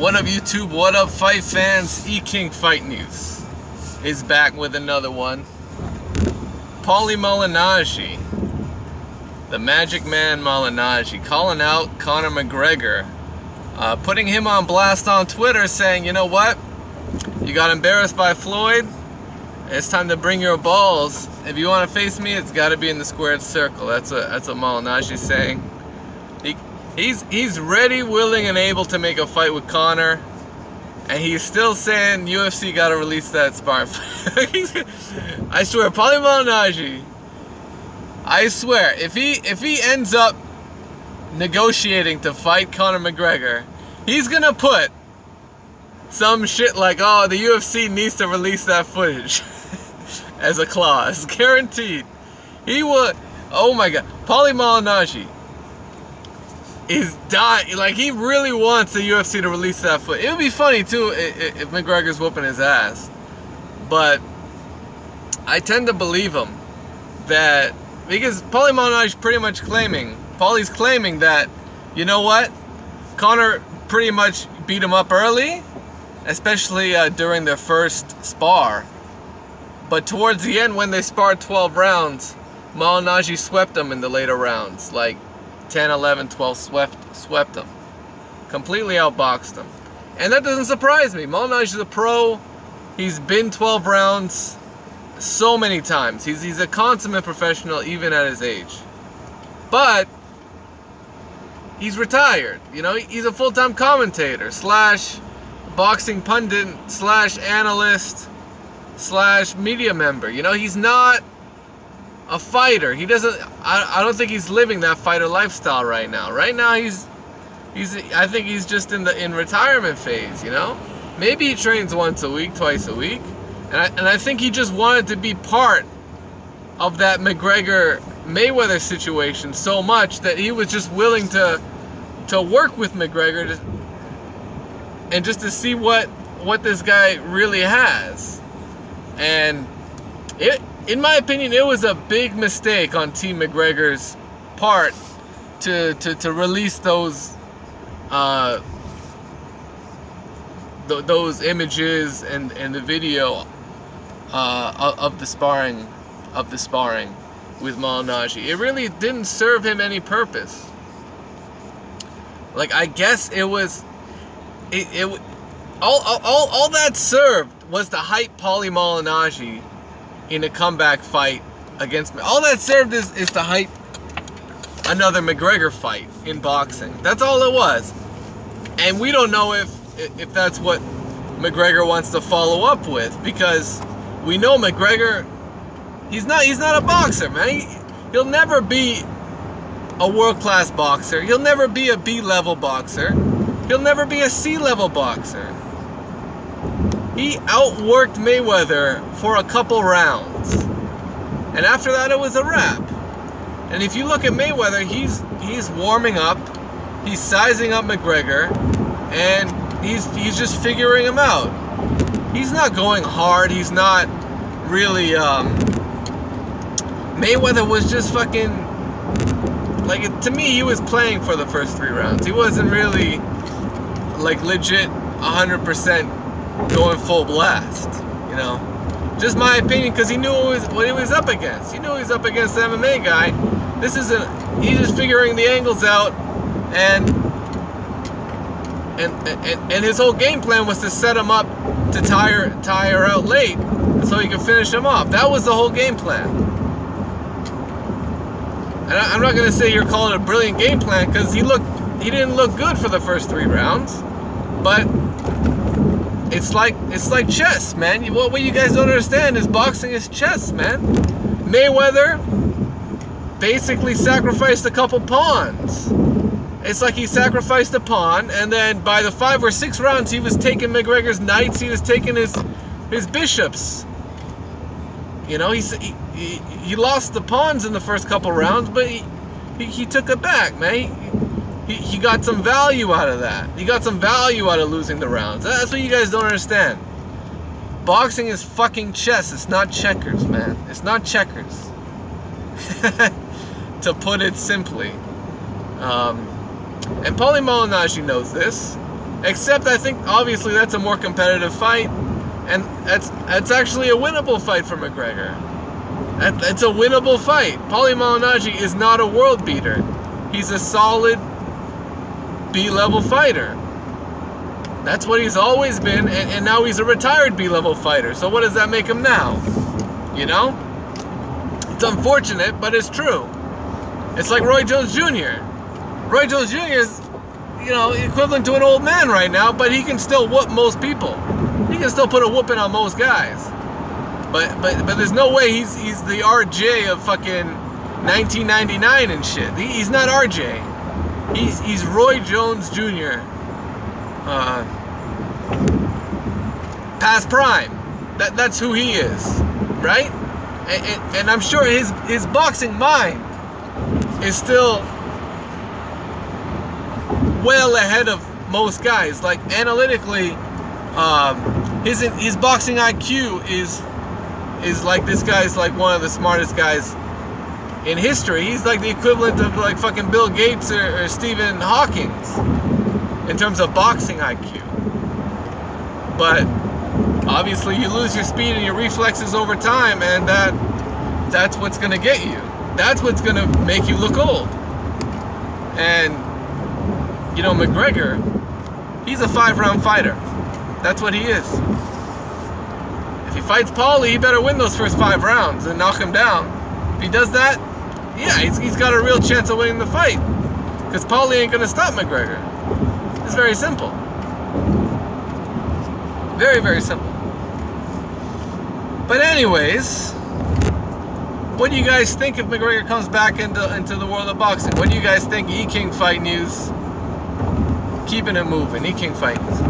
What up YouTube, what up fight fans? E-King Fight News is back with another one. PAULIE MALINAGGI, the Magic Man Malinaggi, calling out Conor McGregor, putting him on blast on Twitter, saying, you know what, you got embarrassed by Floyd, it's time to bring your balls. If you want to face me, it's got to be in the squared circle. That's what Malinaggi's saying. He's ready, willing, and able to make a fight with Conor, and he's still saying UFC got to release that sparring fight. I swear, PAULIE MALINAGGI, I swear, if he ends up negotiating to fight Conor McGregor, he's gonna put some shit like, oh, the UFC needs to release that footage as a clause. Guaranteed. He will. Oh my god, PAULIE MALINAGGI is dying. Like, he really wants the UFC to release that footage. It would be funny too if McGregor's whooping his ass, but I tend to believe him, that because PAULIE MALINAGGI's pretty much claiming, Paulie's claiming that, you know what, Conor pretty much beat him up early, especially during their first spar, but towards the end when they sparred 12 rounds, Malinaggi swept him in the later rounds, like 10, 11, 12, swept him. Completely outboxed him. And that doesn't surprise me. Malinaggi's a pro. He's been 12 rounds so many times. He's a consummate professional even at his age. But he's retired. You know, he's a full-time commentator slash boxing pundit slash analyst slash media member. You know, he's not a fighter. He doesn't, I don't think he's living that fighter lifestyle right now. Right now I think he's just in retirement phase, you know? Maybe he trains once a week, twice a week. And I think he just wanted to be part of that McGregor-Mayweather situation so much that he was just willing to work with McGregor and just to see what this guy really has. And in my opinion, it was a big mistake on Team McGregor's part to release those images and the video of the sparring with Malinaggi. It really didn't serve him any purpose. Like, I guess it was all that served was to hype PAULIE MALINAGGI in a comeback fight against me. All that served is to hype another McGregor fight in boxing. That's all it was. And we don't know if that's what McGregor wants to follow up with, because we know McGregor, he's not a boxer, man. He'll never be a world-class boxer. He'll never be a B-level boxer. He'll never be a C-level boxer. He outworked Mayweather for a couple rounds, and after that it was a wrap. And if you look at Mayweather, he's warming up, he's sizing up McGregor, and he's just figuring him out. He's not going hard. He's not really. Mayweather was just fucking, like, to me, he was playing for the first 3 rounds. He wasn't really like legit 100%. Going full blast, you know. Just my opinion, because he knew what he was up against. He knew he was up against the MMA guy. This isn't. He's just figuring the angles out, and his whole game plan was to set him up to tire out late, so he could finish him off. That was the whole game plan. And I'm not gonna say you're calling it a brilliant game plan, because he didn't look good for the first 3 rounds, but. It's like chess, man. What you guys don't understand is boxing is chess, man. Mayweather basically sacrificed a couple pawns. It's like he sacrificed a pawn, and then by the 5 or 6 rounds, he was taking McGregor's knights, he was taking his bishops. You know, he lost the pawns in the first couple rounds, but he took it back, man. He got some value out of that. He got some value out of losing the rounds. That's what you guys don't understand. Boxing is fucking chess. It's not checkers, man. It's not checkers. To put it simply. And PAULIE MALINAGGI knows this. Except I think obviously that's a more competitive fight, and that's actually a winnable fight for McGregor. It's a winnable fight. Paulie Malignaggi is not a world beater. He's a solid B-level fighter. That's what he's always been, and now he's a retired B-level fighter. So what does that make him now? You know? It's unfortunate, but it's true. It's like Roy Jones Jr. Roy Jones Jr. is, you know, equivalent to an old man right now, but he can still whoop most people. He can still put a whooping on most guys. But there's no way he's the RJ of fucking 1999 and shit. He's not RJ. He's Roy Jones Jr. Past prime. That's who he is, right? And I'm sure his boxing mind is still well ahead of most guys. Like analytically, his boxing IQ is like, this guy's like one of the smartest guys in history. He's like the equivalent of like fucking Bill Gates or Stephen Hawking in terms of boxing IQ. But obviously you lose your speed and your reflexes over time, and that's what's gonna get you. That's what's gonna make you look old. And you know, McGregor, he's a 5-round fighter. That's what he is. If he fights Paulie, he better win those first 5 rounds and knock him down. If he does that, yeah, he's got a real chance of winning the fight. Because Paulie ain't gonna stop McGregor. It's very simple. Very, very simple. But anyways, what do you guys think if McGregor comes back into the world of boxing? What do you guys think? E-King Fight News. Keeping it moving. E-King Fight News.